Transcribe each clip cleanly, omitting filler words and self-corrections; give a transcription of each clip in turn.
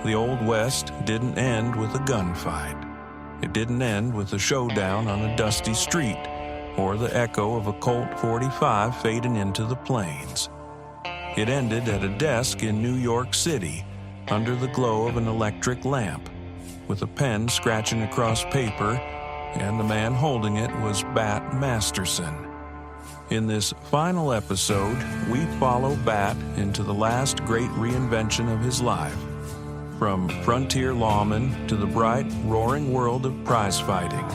the Old West didn't end with a gunfight. It didn't end with a showdown on a dusty street or the echo of a Colt 45 fading into the plains. It ended at a desk in New York City under the glow of an electric lamp, with a pen scratching across paper, and the man holding it was Bat Masterson. In this final episode, we follow Bat into the last great reinvention of his life, from frontier lawman to the bright, roaring world of prize fighting,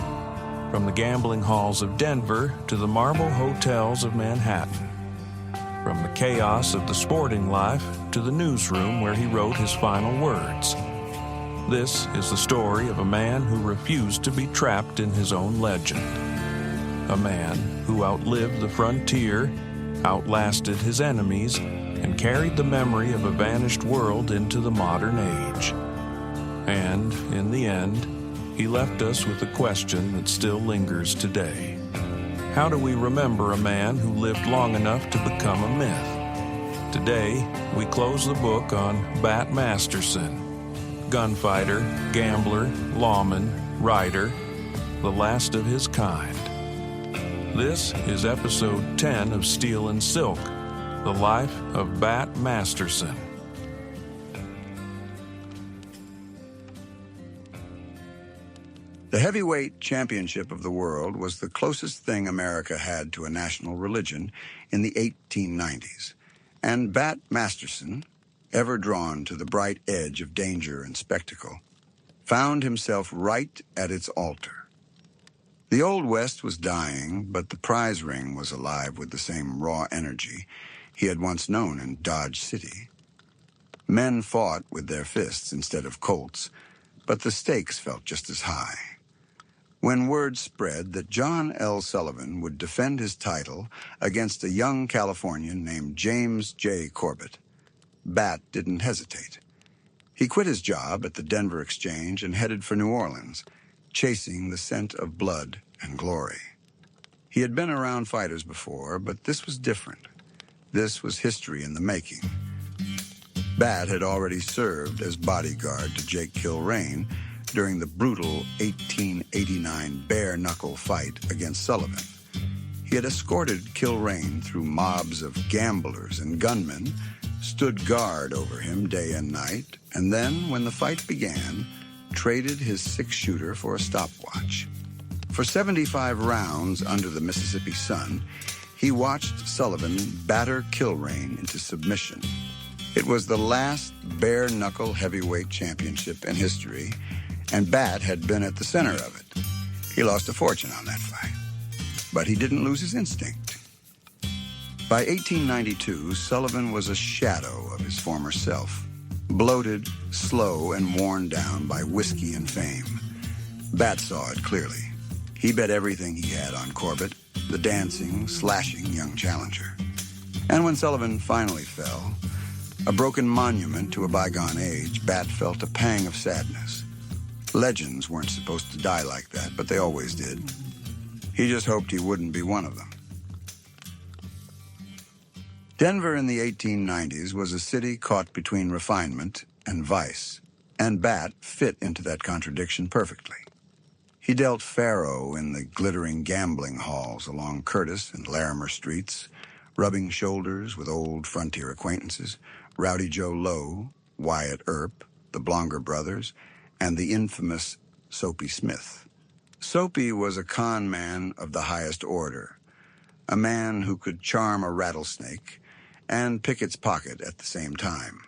from the gambling halls of Denver to the marble hotels of Manhattan, from the chaos of the sporting life to the newsroom where he wrote his final words. This is the story of a man who refused to be trapped in his own legend. A man who outlived the frontier, outlasted his enemies, and carried the memory of a vanished world into the modern age. And, in the end, he left us with a question that still lingers today. How do we remember a man who lived long enough to become a myth? Today, we close the book on Bat Masterson, gunfighter, gambler, lawman, writer, the last of his kind. This is episode 10 of Steel and Silk, the life of Bat Masterson. The heavyweight championship of the world was the closest thing America had to a national religion in the 1890s. And Bat Masterson, ever drawn to the bright edge of danger and spectacle, found himself right at its altar. The Old West was dying, but the prize ring was alive with the same raw energy he had once known in Dodge City. Men fought with their fists instead of Colts, but the stakes felt just as high. When word spread that John L. Sullivan would defend his title against a young Californian named James J. Corbett, Bat didn't hesitate. He quit his job at the Denver Exchange and headed for New Orleans, chasing the scent of blood and glory. He had been around fighters before, but this was different. This was history in the making. Bat had already served as bodyguard to Jake Kilrain during the brutal 1889 bare-knuckle fight against Sullivan. He had escorted Kilrain through mobs of gamblers and gunmen, stood guard over him day and night, and then, when the fight began, traded his six-shooter for a stopwatch. For 75 rounds under the Mississippi sun, he watched Sullivan batter Kilrain into submission. It was the last bare-knuckle heavyweight championship in history, and Bat had been at the center of it. He lost a fortune on that fight, but he didn't lose his instinct. By 1892, Sullivan was a shadow of his former self, bloated, slow, and worn down by whiskey and fame. Bat saw it clearly. He bet everything he had on Corbett, the dancing, slashing young challenger. And when Sullivan finally fell, a broken monument to a bygone age, Bat felt a pang of sadness. Legends weren't supposed to die like that, but they always did. He just hoped he wouldn't be one of them. Denver in the 1890s was a city caught between refinement and vice, and Bat fit into that contradiction perfectly. He dealt faro in the glittering gambling halls along Curtis and Larimer streets, rubbing shoulders with old frontier acquaintances, Rowdy Joe Lowe, Wyatt Earp, the Blonger brothers, and the infamous Soapy Smith. Soapy was a con man of the highest order, a man who could charm a rattlesnake and pick its pocket at the same time.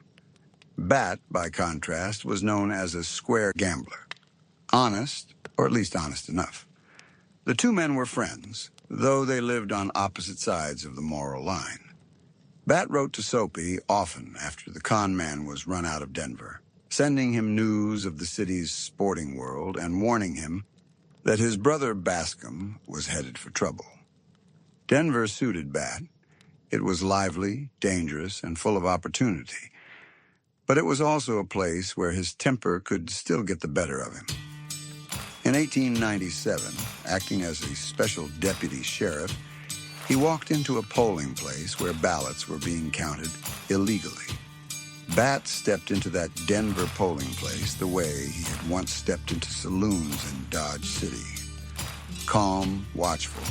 Bat, by contrast, was known as a square gambler. Honest, or at least honest enough. The two men were friends, though they lived on opposite sides of the moral line. Bat wrote to Soapy often after the con man was run out of Denver, sending him news of the city's sporting world and warning him that his brother Bascom was headed for trouble. Denver suited Bat. It was lively, dangerous, and full of opportunity. But it was also a place where his temper could still get the better of him. In 1897, acting as a special deputy sheriff, he walked into a polling place where ballots were being counted illegally. Bat stepped into that Denver polling place the way he had once stepped into saloons in Dodge City. Calm, watchful,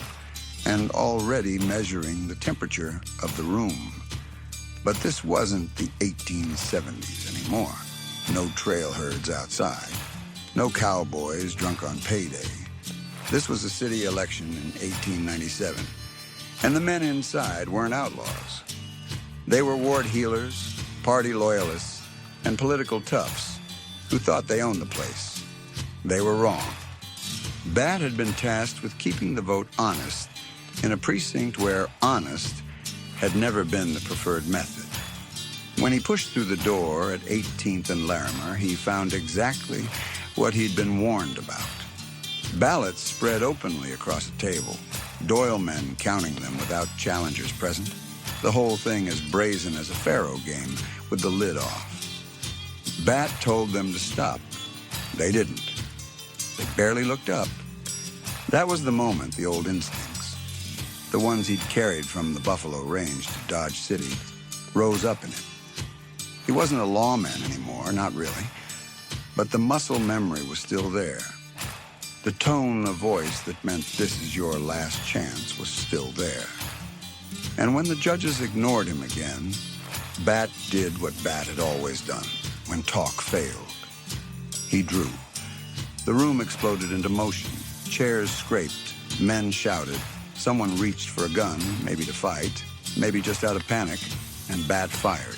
and already measuring the temperature of the room. But this wasn't the 1870s anymore. No trail herds outside. No cowboys drunk on payday. This was a city election in 1897, and the men inside weren't outlaws. They were ward heelers, party loyalists, and political toughs who thought they owned the place. They were wrong. Bat had been tasked with keeping the vote honest in a precinct where honest had never been the preferred method. When he pushed through the door at 18th and Larimer, he found exactly what he'd been warned about. Ballots spread openly across a table, Doyle men counting them without challengers present. The whole thing as brazen as a faro game with the lid off. Bat told them to stop. They didn't. They barely looked up. That was the moment the old instincts, the ones he'd carried from the Buffalo Range to Dodge City, rose up in him. He wasn't a lawman anymore, not really, but the muscle memory was still there. The tone of voice that meant this is your last chance was still there. And when the judges ignored him again, Bat did what Bat had always done when talk failed. He drew. The room exploded into motion. Chairs scraped. Men shouted. Someone reached for a gun, maybe to fight, maybe just out of panic, and Bat fired.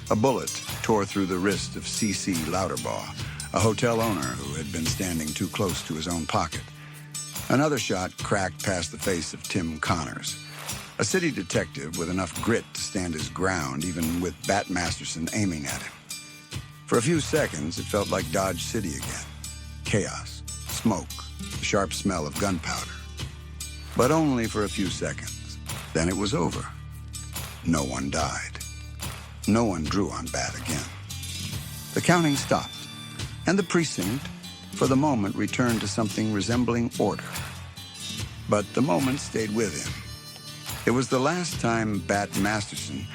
A bullet tore through the wrist of C.C. Louderbaugh, a hotel owner who had been standing too close to his own pocket. Another shot cracked past the face of Tim Connors, a city detective with enough grit to stand his ground even with Bat Masterson aiming at him. For a few seconds, it felt like Dodge City again. Chaos, smoke, the sharp smell of gunpowder. But only for a few seconds. Then it was over. No one died. No one drew on Bat again. The counting stopped, and the precinct, for the moment, returned to something resembling order. But the moment stayed with him. It was the last time Bat Masterson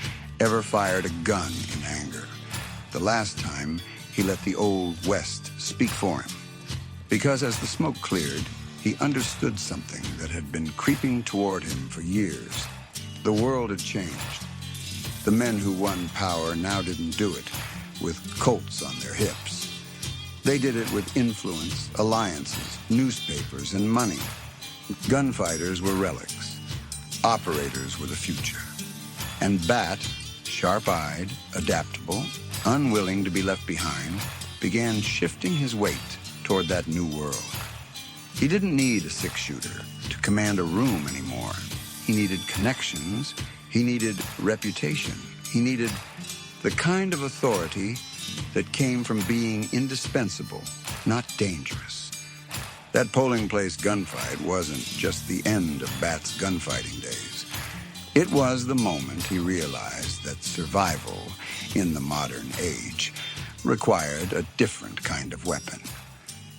ever fired a gun in anger. The last time he let the Old West speak for him. Because as the smoke cleared, he understood something that had been creeping toward him for years. The world had changed. The men who won power now didn't do it with Colts on their hips. They did it with influence, alliances, newspapers, and money. Gunfighters were relics. Operators were the future. And Bat, sharp-eyed, adaptable, unwilling to be left behind, began shifting his weight toward that new world. He didn't need a six-shooter to command a room anymore. He needed connections. He needed reputation. He needed the kind of authority that came from being indispensable, not dangerous. That polling place gunfight wasn't just the end of Bat's gunfighting days. It was the moment he realized that survival in the modern age required a different kind of weapon.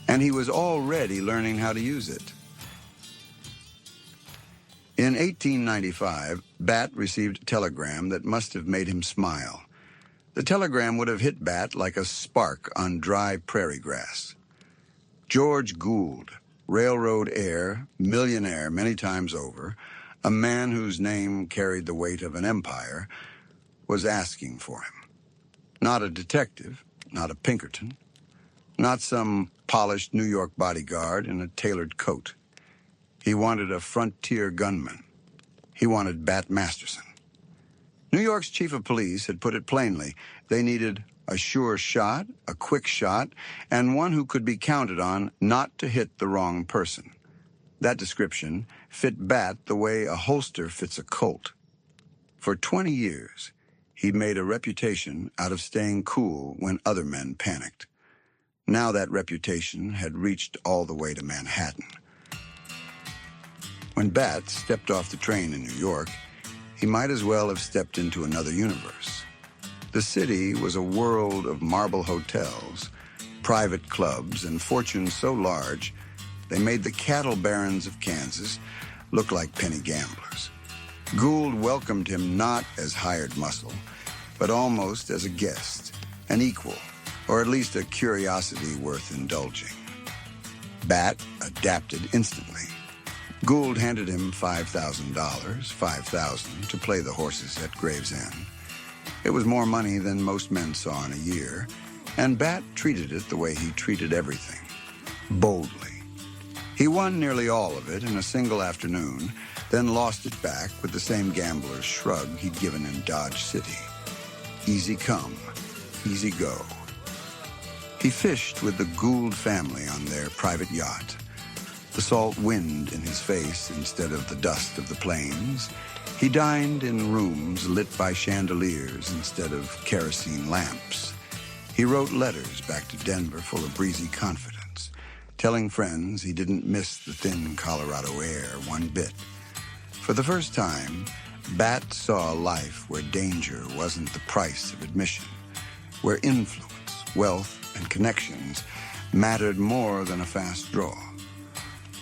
And he was already learning how to use it. In 1895, Bat received a telegram that must have made him smile. The telegram would have hit Bat like a spark on dry prairie grass. George Gould, railroad heir, millionaire many times over, a man whose name carried the weight of an empire, was asking for him. Not a detective, not a Pinkerton, not some polished New York bodyguard in a tailored coat. He wanted a frontier gunman. He wanted Bat Masterson. New York's chief of police had put it plainly. They needed a sure shot, a quick shot, and one who could be counted on not to hit the wrong person. That description fit Bat the way a holster fits a Colt. For 20 years, he'd made a reputation out of staying cool when other men panicked. Now that reputation had reached all the way to Manhattan. When Bat stepped off the train in New York, he might as well have stepped into another universe. The city was a world of marble hotels, private clubs, and fortunes so large they made the cattle barons of Kansas look like penny gamblers. Gould welcomed him not as hired muscle, but almost as a guest, an equal, or at least a curiosity worth indulging. Bat adapted instantly. Gould handed him $5,000, $5,000 to play the horses at Gravesend. It was more money than most men saw in a year, and Bat treated it the way he treated everything, boldly. He won nearly all of it in a single afternoon, then lost it back with the same gambler's shrug he'd given in Dodge City. Easy come, easy go. He fished with the Gould family on their private yacht. The salt wind in his face instead of the dust of the plains. He dined in rooms lit by chandeliers instead of kerosene lamps. He wrote letters back to Denver full of breezy confidence, telling friends he didn't miss the thin Colorado air one bit. For the first time, Bat saw a life where danger wasn't the price of admission, where influence, wealth, and connections mattered more than a fast draw.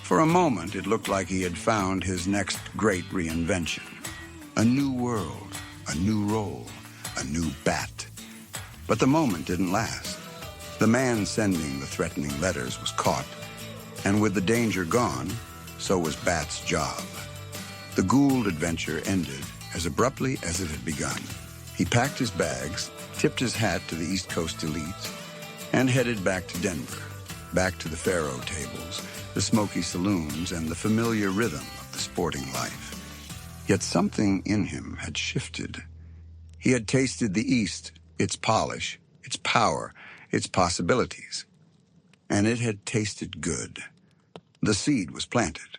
For a moment, it looked like he had found his next great reinvention. A new world, a new role, a new Bat. But the moment didn't last. The man sending the threatening letters was caught, and with the danger gone, so was Bat's job. The Gould adventure ended as abruptly as it had begun. He packed his bags, tipped his hat to the East Coast elite, and headed back to Denver, back to the faro tables, the smoky saloons, and the familiar rhythm of the sporting life. Yet something in him had shifted. He had tasted the East, its polish, its power, its possibilities. And it had tasted good. The seed was planted.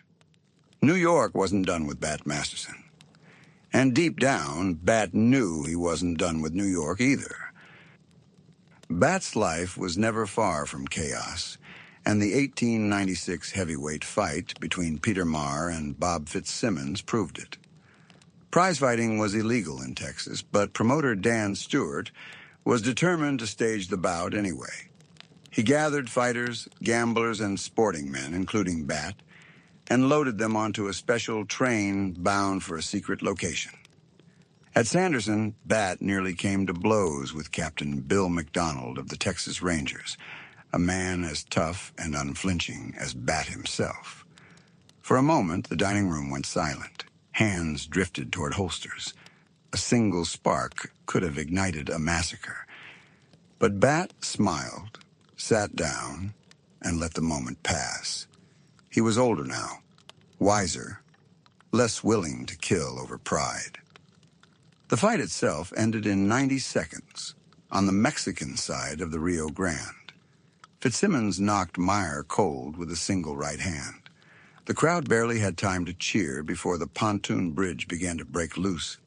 New York wasn't done with Bat Masterson. And deep down, Bat knew he wasn't done with New York either. Bat's life was never far from chaos, and the 1896 heavyweight fight between Peter Marr and Bob Fitzsimmons proved it. Prizefighting was illegal in Texas, but promoter Dan Stewart was determined to stage the bout anyway. He gathered fighters, gamblers, and sporting men, including Bat, and loaded them onto a special train bound for a secret location. At Sanderson, Bat nearly came to blows with Captain Bill McDonald of the Texas Rangers, a man as tough and unflinching as Bat himself. For a moment, the dining room went silent. Hands drifted toward holsters. A single spark could have ignited a massacre. But Bat smiled, sat down, and let the moment pass. He was older now, wiser, less willing to kill over pride. The fight itself ended in 90 seconds on the Mexican side of the Rio Grande. Fitzsimmons knocked Meyer cold with a single right hand. The crowd barely had time to cheer before the pontoon bridge began to break loose,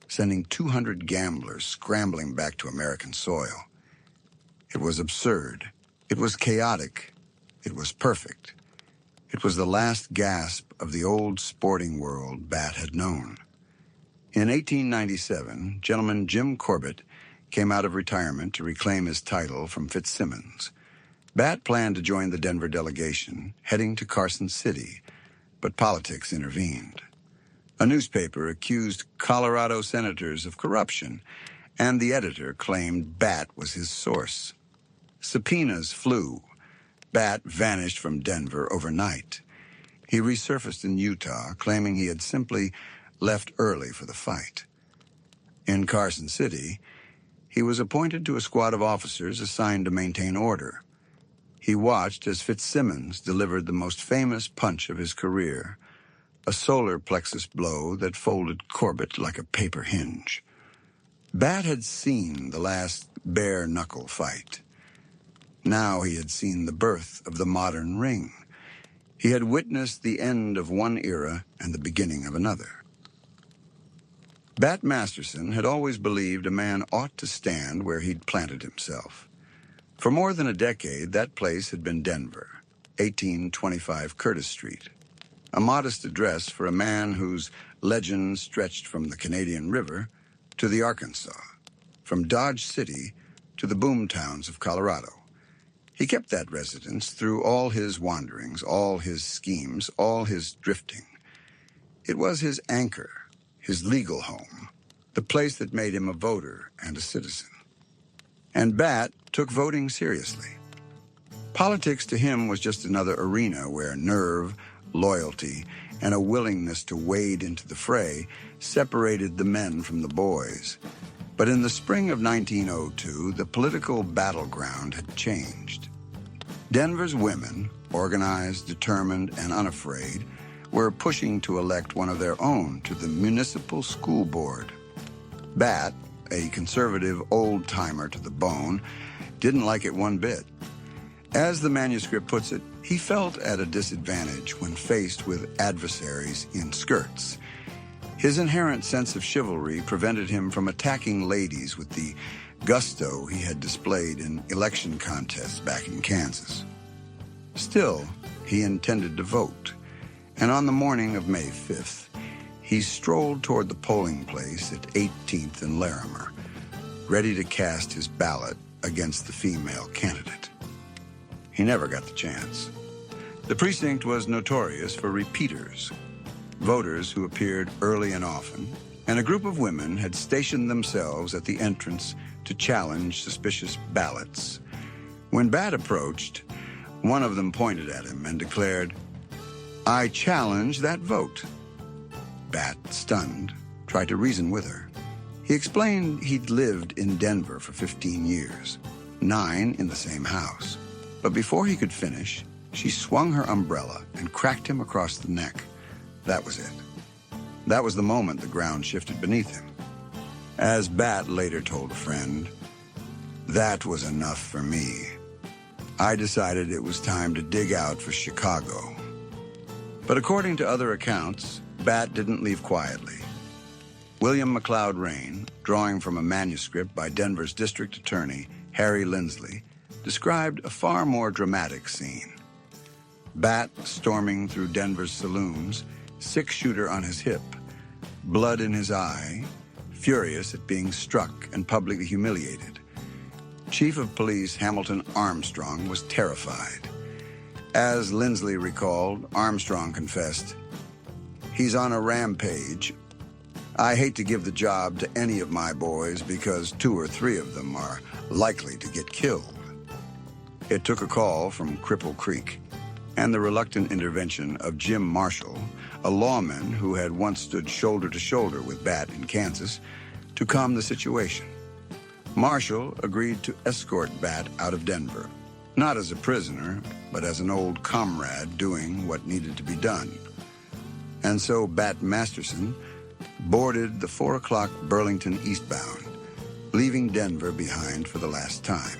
sending 200 gamblers scrambling back to American soil. It was absurd. It was chaotic. It was perfect. It was the last gasp of the old sporting world Bat had known. In 1897, gentleman Jim Corbett came out of retirement to reclaim his title from Fitzsimmons. Bat planned to join the Denver delegation, heading to Carson City, but politics intervened. A newspaper accused Colorado senators of corruption, and the editor claimed Bat was his source. Subpoenas flew. Bat vanished from Denver overnight. He resurfaced in Utah, claiming he had simply left early for the fight. In Carson City, he was appointed to a squad of officers assigned to maintain order. He watched as Fitzsimmons delivered the most famous punch of his career, a solar plexus blow that folded Corbett like a paper hinge. Bat had seen the last bare-knuckle fight. Now he had seen the birth of the modern ring. He had witnessed the end of one era and the beginning of another. Bat Masterson had always believed a man ought to stand where he'd planted himself. For more than a decade, that place had been Denver, 1825 Curtis Street, a modest address for a man whose legend stretched from the Canadian River to the Arkansas, from Dodge City to the boom towns of Colorado. He kept that residence through all his wanderings, all his schemes, all his drifting. It was his anchor, his legal home, the place that made him a voter and a citizen. And Bat took voting seriously. Politics to him was just another arena where nerve, loyalty, and a willingness to wade into the fray separated the men from the boys. But in the spring of 1902, the political battleground had changed. Denver's women, organized, determined, and unafraid, were pushing to elect one of their own to the municipal school board. Bat, a conservative old-timer to the bone, didn't like it one bit. As the manuscript puts it, he felt at a disadvantage when faced with adversaries in skirts. His inherent sense of chivalry prevented him from attacking ladies with the gusto he had displayed in election contests back in Kansas. Still, he intended to vote, and on the morning of May 5th, he strolled toward the polling place at 18th and Larimer, ready to cast his ballot against the female candidate. He never got the chance. The precinct was notorious for repeaters, voters who appeared early and often, and a group of women had stationed themselves at the entrance to challenge suspicious ballots. When Bat approached, one of them pointed at him and declared, "I challenge that vote." Bat, stunned, tried to reason with her. He explained he'd lived in Denver for 15 years, 9 in the same house. But before he could finish, she swung her umbrella and cracked him across the neck. That was it. That was the moment the ground shifted beneath him. As Bat later told a friend, "That was enough for me. I decided it was time to dig out for Chicago." But according to other accounts, Bat didn't leave quietly. William McLeod Rain, drawing from a manuscript by Denver's district attorney, Harry Lindsley, described a far more dramatic scene. Bat storming through Denver's saloons, six-shooter on his hip, blood in his eye, furious at being struck and publicly humiliated. Chief of Police Hamilton Armstrong was terrified. As Lindsley recalled, Armstrong confessed, "He's on a rampage. I hate to give the job to any of my boys because 2 or 3 of them are likely to get killed." It took a call from Cripple Creek and the reluctant intervention of Jim Marshall, a lawman who had once stood shoulder to shoulder with Bat in Kansas, to calm the situation. Marshall agreed to escort Bat out of Denver, not as a prisoner, but as an old comrade doing what needed to be done. And so Bat Masterson boarded the 4 o'clock Burlington eastbound, leaving Denver behind for the last time.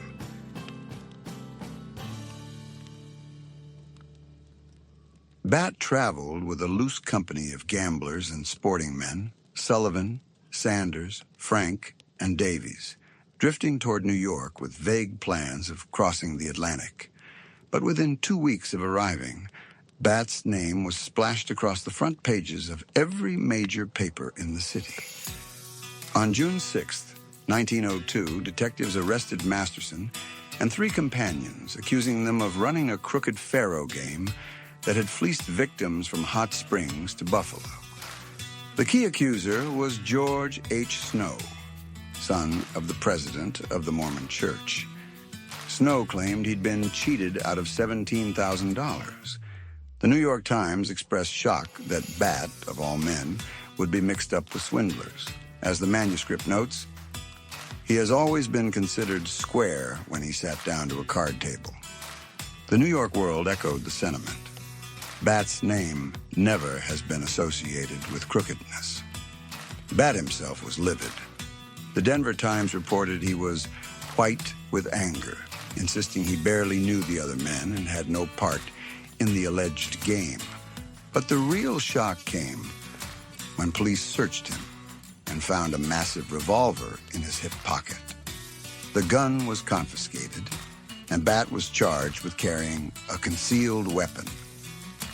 Bat traveled with a loose company of gamblers and sporting men, Sullivan, Sanders, Frank, and Davies, drifting toward New York with vague plans of crossing the Atlantic. But within 2 weeks of arriving, Bat's name was splashed across the front pages of every major paper in the city. On June 6, 1902, detectives arrested Masterson and 3 companions, accusing them of running a crooked faro game that had fleeced victims from Hot Springs to Buffalo. The key accuser was George H. Snow, son of the president of the Mormon Church. Snow claimed he'd been cheated out of $17,000. The New York Times expressed shock that Bat, of all men, would be mixed up with swindlers. As the manuscript notes, he has always been considered square when he sat down to a card table. The New York World echoed the sentiment. Bat's name never has been associated with crookedness. Bat himself was livid. The Denver Times reported he was white with anger, insisting he barely knew the other men and had no part in the alleged game. But the real shock came when police searched him and found a massive revolver in his hip pocket. The gun was confiscated, and Bat was charged with carrying a concealed weapon.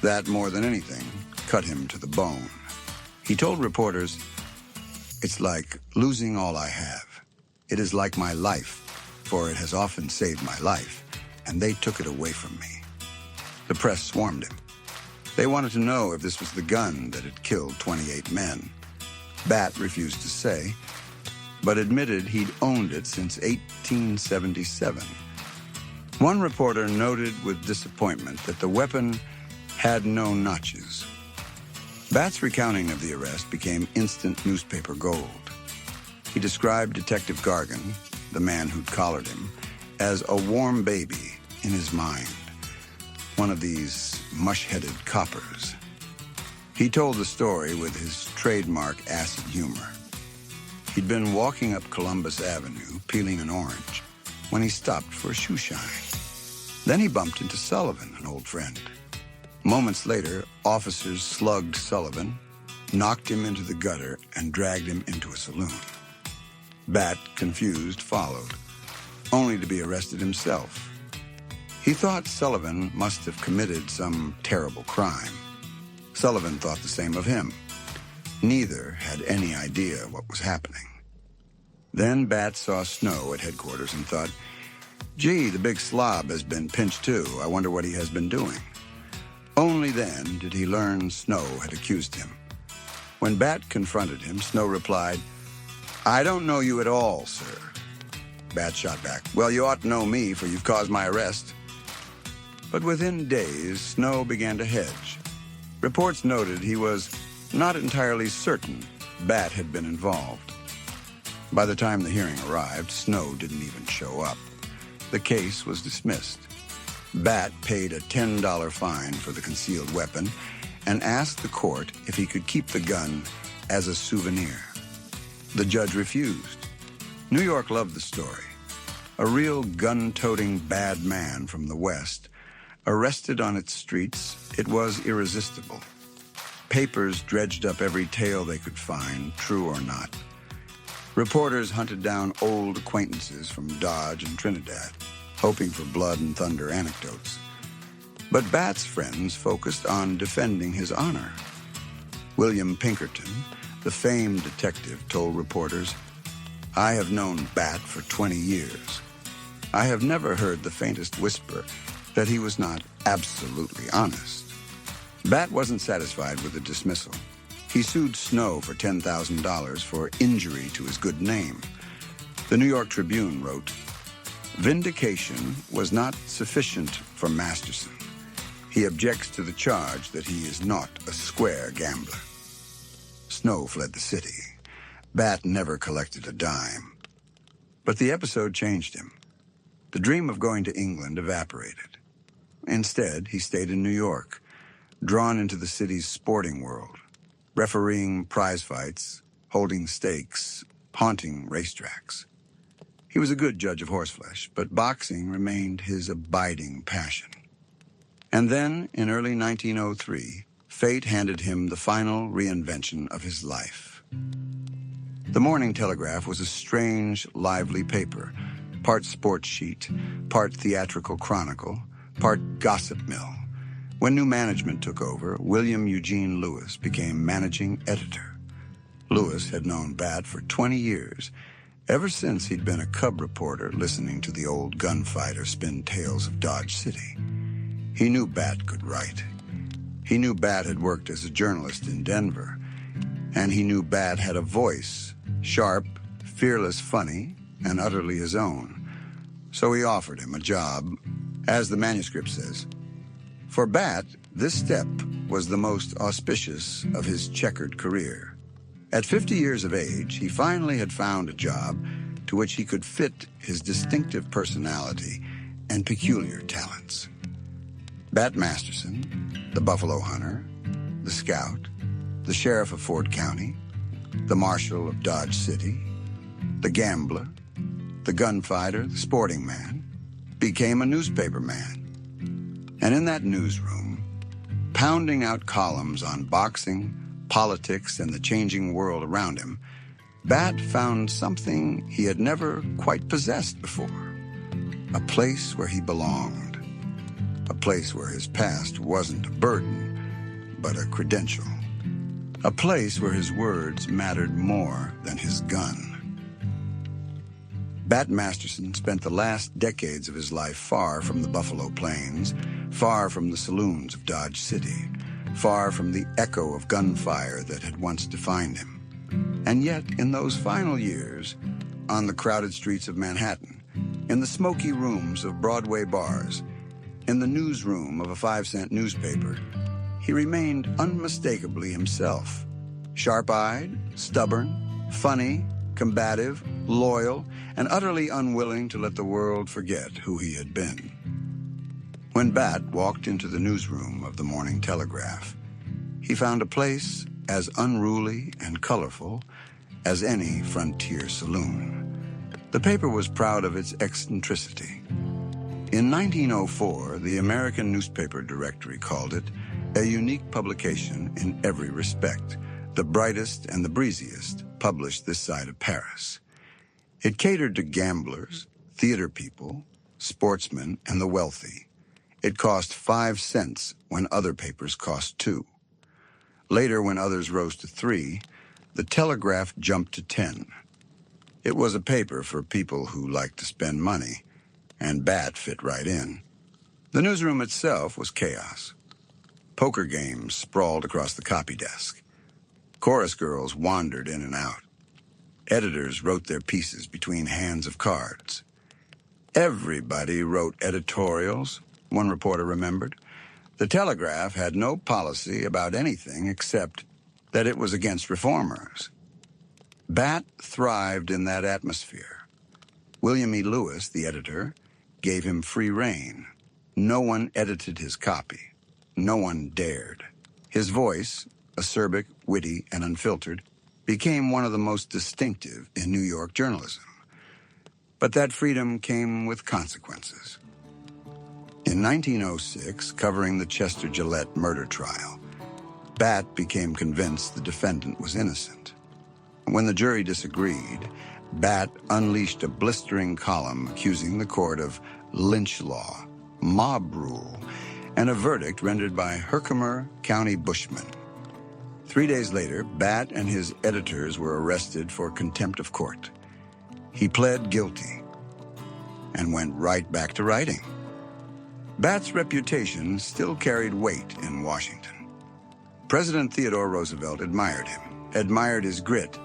That, more than anything, cut him to the bone. He told reporters, "It's like losing all I have. It is like my life, for it has often saved my life, and they took it away from me." The press swarmed him. They wanted to know if this was the gun that had killed 28 men. Bat refused to say, but admitted he'd owned it since 1877. One reporter noted with disappointment that the weapon had no notches. Bat's recounting of the arrest became instant newspaper gold. He described Detective Gargan, the man who'd collared him, as a warm baby in his mind, one of these mush-headed coppers. He told the story with his trademark acid humor. He'd been walking up Columbus Avenue, peeling an orange, when he stopped for a shoe shine. Then he bumped into Sullivan, an old friend. Moments later, officers slugged Sullivan, knocked him into the gutter, and dragged him into a saloon. Bat, confused, followed, only to be arrested himself. He thought Sullivan must have committed some terrible crime. Sullivan thought the same of him. Neither had any idea what was happening. Then Bat saw Snow at headquarters and thought, "Gee, the big slob has been pinched too. I wonder what he has been doing." Only then did he learn Snow had accused him. When Bat confronted him, Snow replied, "I don't know you at all, sir." Bat shot back, "Well, you ought to know me, for you've caused my arrest." But within days, Snow began to hedge. Reports noted he was not entirely certain Bat had been involved. By the time the hearing arrived, Snow didn't even show up. The case was dismissed. Bat paid a $10 fine for the concealed weapon and asked the court if he could keep the gun as a souvenir. The judge refused. New York loved the story. A real gun-toting bad man from the West, arrested on its streets, it was irresistible. Papers dredged up every tale they could find, true or not. Reporters hunted down old acquaintances from Dodge and Trinidad, hoping for blood and thunder anecdotes. But Bat's friends focused on defending his honor. William Pinkerton, the famed detective, told reporters, "I have known Bat for 20 years. I have never heard the faintest whisper that he was not absolutely honest." Bat wasn't satisfied with the dismissal. He sued Snow for $10,000 for injury to his good name. The New York Tribune wrote, "Vindication was not sufficient for Masterson. He objects to the charge that he is not a square gambler." Snow fled the city. Bat never collected a dime. But the episode changed him. The dream of going to England evaporated. Instead, he stayed in New York, drawn into the city's sporting world, refereeing prize fights, holding stakes, haunting racetracks. He was a good judge of horseflesh, but boxing remained his abiding passion. And then, in early 1903, fate handed him the final reinvention of his life. The Morning Telegraph was a strange, lively paper, part sports sheet, part theatrical chronicle, part gossip mill. When new management took over, William Eugene Lewis became managing editor. Lewis had known Bat for 20 years, ever since he'd been a cub reporter listening to the old gunfighter spin tales of Dodge City. He knew Bat could write. He knew Bat had worked as a journalist in Denver. And he knew Bat had a voice, sharp, fearless, funny, and utterly his own. So he offered him a job, as the manuscript says. For Bat, this step was the most auspicious of his checkered career. At 50 years of age, he finally had found a job to which he could fit his distinctive personality and peculiar talents. Bat Masterson, the buffalo hunter, the scout, the sheriff of Ford County, the marshal of Dodge City, the gambler, the gunfighter, the sporting man, became a newspaperman. And in that newsroom, pounding out columns on boxing, politics, and the changing world around him, Bat found something he had never quite possessed before. A place where he belonged. A place where his past wasn't a burden, but a credential. A place where his words mattered more than his gun. Bat Masterson spent the last decades of his life far from the Buffalo Plains, far from the saloons of Dodge City, far from the echo of gunfire that had once defined him. And yet, in those final years, on the crowded streets of Manhattan, in the smoky rooms of Broadway bars, in the newsroom of a 5-cent newspaper, he remained unmistakably himself. Sharp-eyed, stubborn, funny, combative, loyal, and utterly unwilling to let the world forget who he had been. When Bat walked into the newsroom of the Morning Telegraph, he found a place as unruly and colorful as any frontier saloon. The paper was proud of its eccentricity. In 1904, the American Newspaper Directory called it a unique publication in every respect, the brightest and the breeziest published this side of Paris. It catered to gamblers, theater people, sportsmen, and the wealthy. It cost 5 cents when other papers cost 2. Later, when others rose to 3, the Telegraph jumped to 10. It was a paper for people who liked to spend money, and Bat fit right in. The newsroom itself was chaos. Poker games sprawled across the copy desk. Chorus girls wandered in and out. Editors wrote their pieces between hands of cards. Everybody wrote editorials, one reporter remembered. The Telegraph had no policy about anything except that it was against reformers. Bat thrived in that atmosphere. William E. Lewis, the editor, gave him free rein. No one edited his copy. No one dared. His voice, acerbic, witty, and unfiltered, became one of the most distinctive in New York journalism. But that freedom came with consequences. In 1906, covering the Chester Gillette murder trial, Bat became convinced the defendant was innocent. When the jury disagreed, Bat unleashed a blistering column accusing the court of lynch law, mob rule, and a verdict rendered by Herkimer County bushmen. 3 days later, Bat and his editors were arrested for contempt of court. He pled guilty and went right back to writing. Bat's reputation still carried weight in Washington. President Theodore Roosevelt admired him, admired his grit,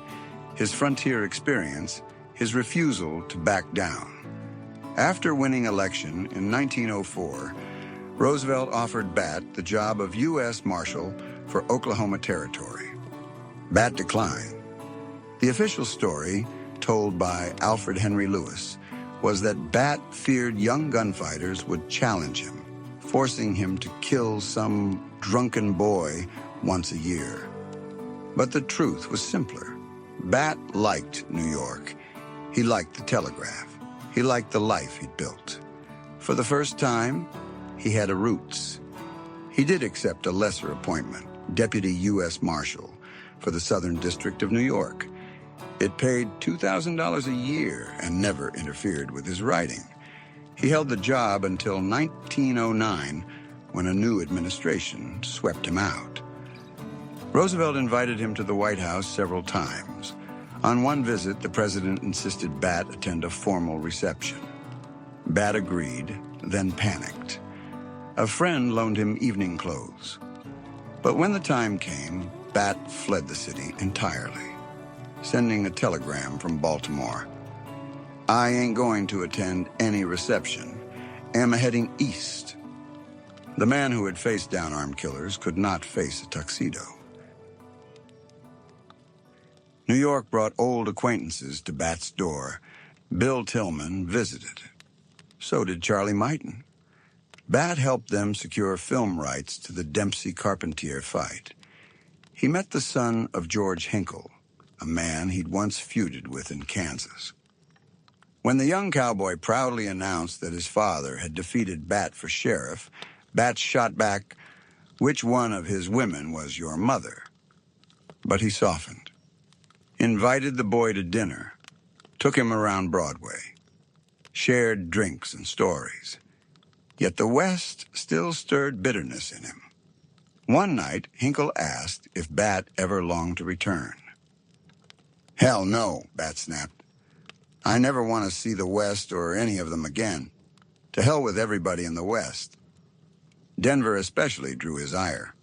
his frontier experience, his refusal to back down. After winning election in 1904, Roosevelt offered Bat the job of U.S. Marshal for Oklahoma Territory. Bat declined. The official story, told by Alfred Henry Lewis, was that Bat feared young gunfighters would challenge him, forcing him to kill some drunken boy once a year. But the truth was simpler. Bat liked New York. He liked the Telegraph. He liked the life he'd built. For the first time, he had a roots. He did accept a lesser appointment, Deputy U.S. Marshal for the Southern District of New York. It paid $2,000 a year and never interfered with his writing. He held the job until 1909, when a new administration swept him out. Roosevelt invited him to the White House several times. On one visit, the president insisted Bat attend a formal reception. Bat agreed, then panicked. A friend loaned him evening clothes. But when the time came, Bat fled the city entirely, sending a telegram from Baltimore. "I ain't going to attend any reception. Am heading east." The man who had faced down armed killers could not face a tuxedo. New York brought old acquaintances to Bat's door. Bill Tillman visited. So did Charlie Meighton. Bat helped them secure film rights to the Dempsey-Carpentier fight. He met the son of George Hinkle, a man he'd once feuded with in Kansas. When the young cowboy proudly announced that his father had defeated Bat for sheriff, Bat shot back, "Which one of his women was your mother?" But he softened, invited the boy to dinner, took him around Broadway, shared drinks and stories. Yet the West still stirred bitterness in him. One night, Hinkle asked if Bat ever longed to return. "Hell no," Bat snapped. "I never want to see the West or any of them again. To hell with everybody in the West." Denver especially drew his ire.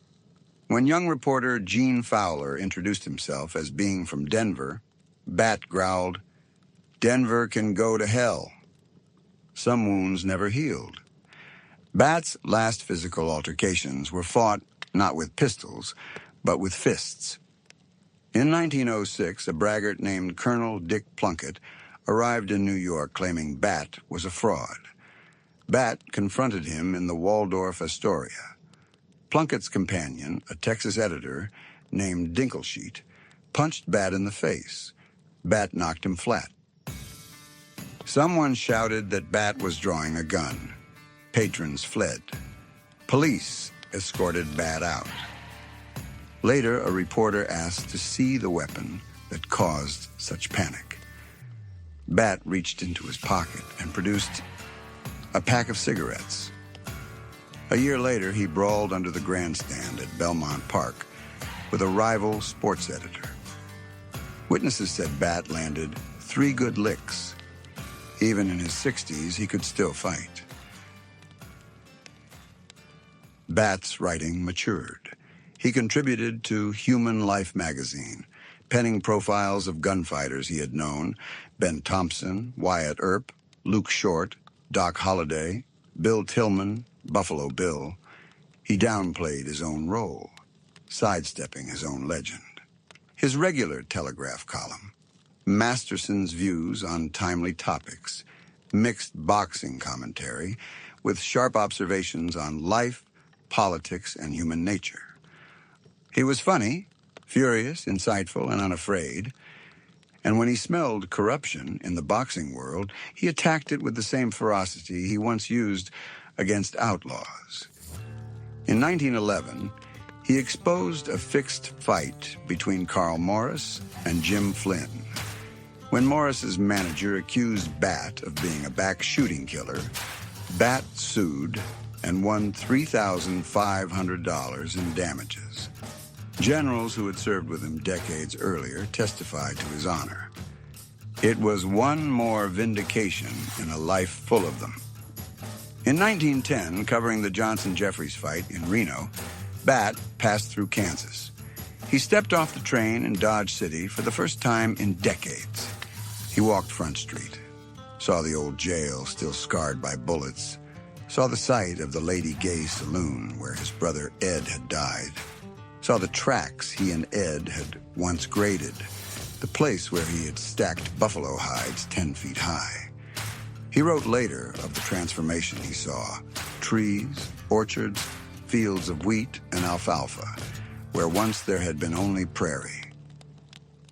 When young reporter Gene Fowler introduced himself as being from Denver, Bat growled, "Denver can go to hell." Some wounds never healed. Bat's last physical altercations were fought not with pistols, but with fists. In 1906, a braggart named Colonel Dick Plunkett arrived in New York claiming Bat was a fraud. Bat confronted him in the Waldorf Astoria. Plunkett's companion, a Texas editor named Dinklesheet, punched Bat in the face. Bat knocked him flat. Someone shouted that Bat was drawing a gun. Patrons fled. Police escorted Bat out. Later, a reporter asked to see the weapon that caused such panic. Bat reached into his pocket and produced a pack of cigarettes. A year later, he brawled under the grandstand at Belmont Park with a rival sports editor. Witnesses said Bat landed 3 good licks. Even in his 60s, he could still fight. Bat's writing matured. He contributed to Human Life magazine, penning profiles of gunfighters he had known, Ben Thompson, Wyatt Earp, Luke Short, Doc Holliday, Bill Tillman, Buffalo Bill. He downplayed his own role, sidestepping his own legend. His regular Telegraph column, Masterson's views on timely topics, mixed boxing commentary with sharp observations on life, politics, and human nature. He was funny, furious, insightful, and unafraid. And when he smelled corruption in the boxing world, he attacked it with the same ferocity he once used against outlaws. In 1911, he exposed a fixed fight between Carl Morris and Jim Flynn. When Morris's manager accused Bat of being a back shooting killer, Bat sued and won $3,500 in damages. Generals who had served with him decades earlier testified to his honor. It was one more vindication in a life full of them. In 1910, covering the Johnson-Jeffries fight in Reno, Bat passed through Kansas. He stepped off the train in Dodge City for the first time in decades. He walked Front Street, saw the old jail still scarred by bullets, saw the site of the Lady Gay Saloon where his brother Ed had died, saw the tracks he and Ed had once graded, the place where he had stacked buffalo hides 10 feet high. He wrote later of the transformation he saw: trees, orchards, fields of wheat and alfalfa, where once there had been only prairie.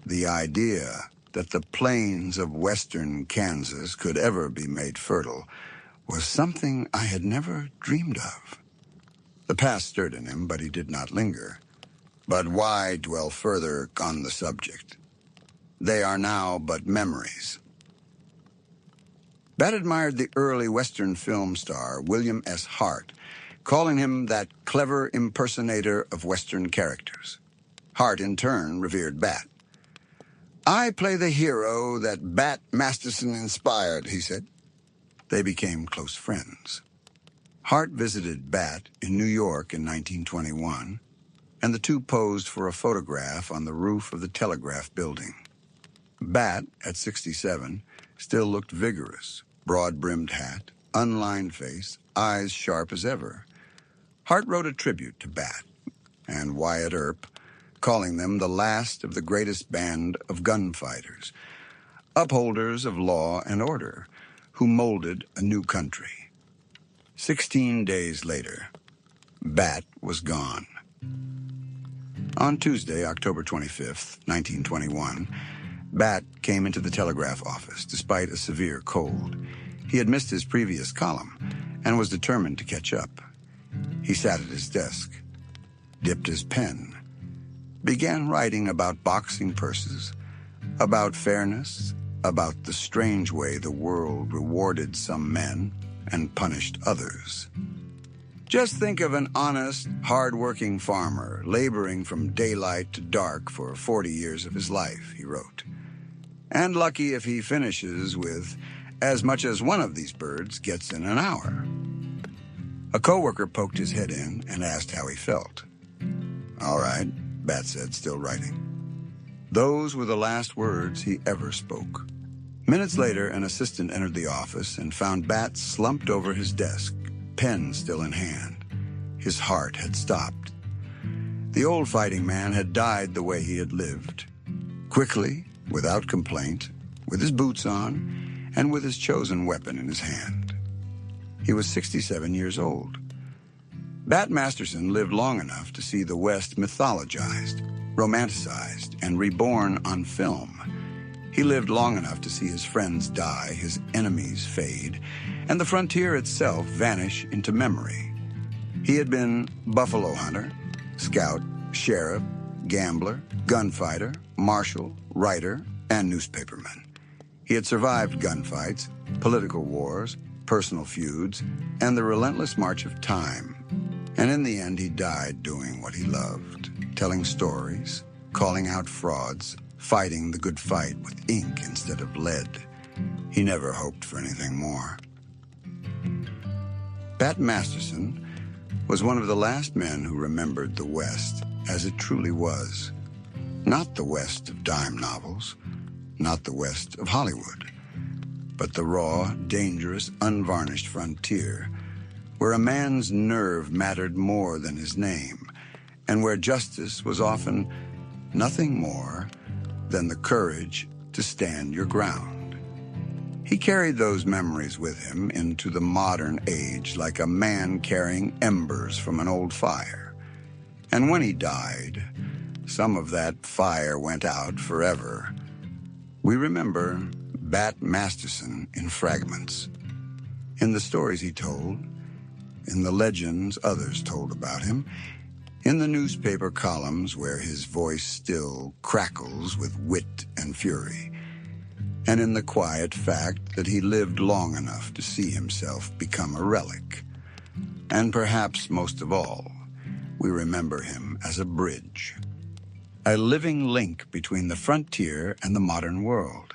The idea that the plains of western Kansas could ever be made fertile was something I had never dreamed of. The past stirred in him, but he did not linger. But why dwell further on the subject? They are now but memories. Bat admired the early Western film star William S. Hart, calling him that clever impersonator of Western characters. Hart, in turn, revered Bat. "I play the hero that Bat Masterson inspired," he said. They became close friends. Hart visited Bat in New York in 1921, and the two posed for a photograph on the roof of the Telegraph building. Bat, at 67, still looked vigorous, broad-brimmed hat, unlined face, eyes sharp as ever. Hart wrote a tribute to Bat and Wyatt Earp, calling them the last of the greatest band of gunfighters, upholders of law and order, who molded a new country. 16 days later, Bat was gone. On Tuesday, October 25th, 1921, Bat came into the telegraph office despite a severe cold. He had missed his previous column and was determined to catch up. He sat at his desk, dipped his pen, began writing about boxing purses, about fairness, about the strange way the world rewarded some men and punished others. Just think of an honest, hard-working farmer laboring from daylight to dark for 40 years of his life, he wrote. And lucky if he finishes with as much as one of these birds gets in an hour. A coworker poked his head in and asked how he felt. "All right," Bat said, still writing. Those were the last words he ever spoke. Minutes later, an assistant entered the office and found Bat slumped over his desk, pen still in hand. His heart had stopped. The old fighting man had died the way he had lived. Quickly, without complaint, with his boots on, and with his chosen weapon in his hand. He was 67 years old. Bat Masterson lived long enough to see the West mythologized, romanticized, and reborn on film. He lived long enough to see his friends die, his enemies fade, and the frontier itself vanish into memory. He had been buffalo hunter, scout, sheriff, gambler, gunfighter, marshal, writer, and newspaperman. He had survived gunfights, political wars, personal feuds, and the relentless march of time. And in the end, he died doing what he loved, telling stories, calling out frauds, fighting the good fight with ink instead of lead. He never hoped for anything more. Bat Masterson was one of the last men who remembered the West as it truly was. Not the West of dime novels, not the West of Hollywood, but the raw, dangerous, unvarnished frontier, where a man's nerve mattered more than his name, and where justice was often nothing more than the courage to stand your ground. He carried those memories with him into the modern age like a man carrying embers from an old fire. And when he died, some of that fire went out forever. We remember Bat Masterson in fragments, in the stories he told, in the legends others told about him, in the newspaper columns where his voice still crackles with wit and fury, and in the quiet fact that he lived long enough to see himself become a relic. And perhaps most of all, we remember him as a bridge, a living link between the frontier and the modern world.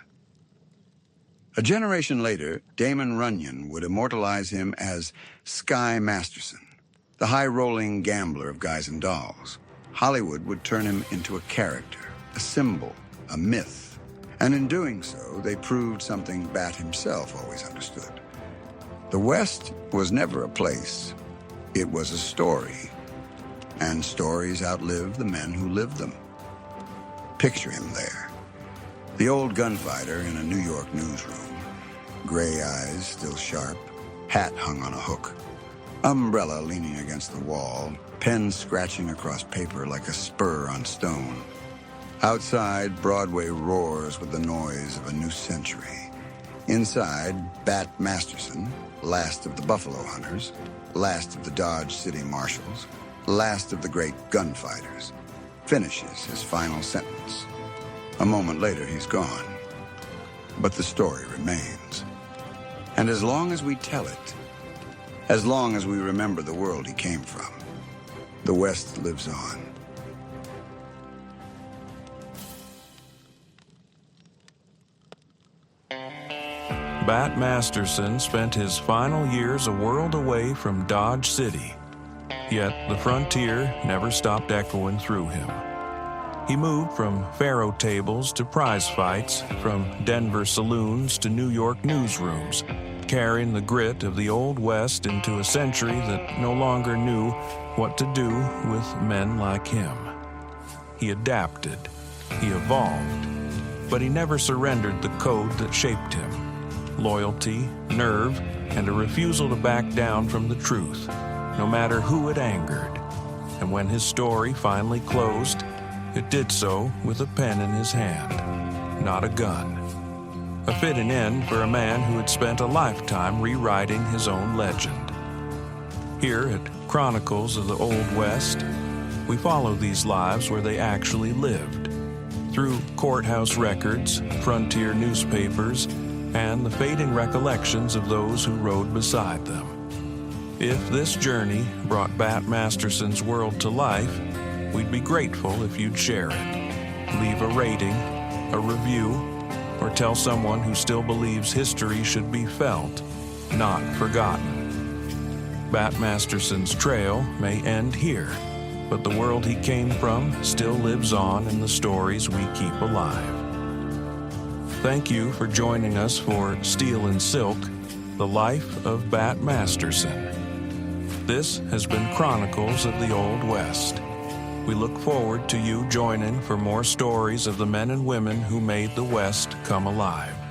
A generation later, Damon Runyon would immortalize him as Sky Masterson, the high-rolling gambler of Guys and Dolls. Hollywood would turn him into a character, a symbol, a myth. And in doing so, they proved something Bat himself always understood. The West was never a place. It was a story. And stories outlive the men who lived them. Picture him there, the old gunfighter in a New York newsroom. Gray eyes still sharp, hat hung on a hook, umbrella leaning against the wall, pen scratching across paper like a spur on stone. Outside, Broadway roars with the noise of a new century. Inside, Bat Masterson, last of the Buffalo Hunters, last of the Dodge City Marshals, last of the great gunfighters, finishes his final sentence. A moment later, he's gone. But the story remains. And as long as we tell it, as long as we remember the world he came from, the West lives on. Bat Masterson spent his final years a world away from Dodge City, yet the frontier never stopped echoing through him. He moved from faro tables to prize fights, from Denver saloons to New York newsrooms, carrying the grit of the Old West into a century that no longer knew what to do with men like him. He adapted, he evolved, but he never surrendered the code that shaped him: loyalty, nerve, and a refusal to back down from the truth, no matter who it angered. And when his story finally closed, it did so with a pen in his hand, not a gun. A fitting end for a man who had spent a lifetime rewriting his own legend. Here at Chronicles of the Old West, we follow these lives where they actually lived, through courthouse records, frontier newspapers, and the fading recollections of those who rode beside them. If this journey brought Bat Masterson's world to life, we'd be grateful if you'd share it. Leave a rating, a review, or tell someone who still believes history should be felt, not forgotten. Bat Masterson's trail may end here, but the world he came from still lives on in the stories we keep alive. Thank you for joining us for Steel and Silk, The Life of Bat Masterson. This has been Chronicles of the Old West. We look forward to you joining for more stories of the men and women who made the West come alive.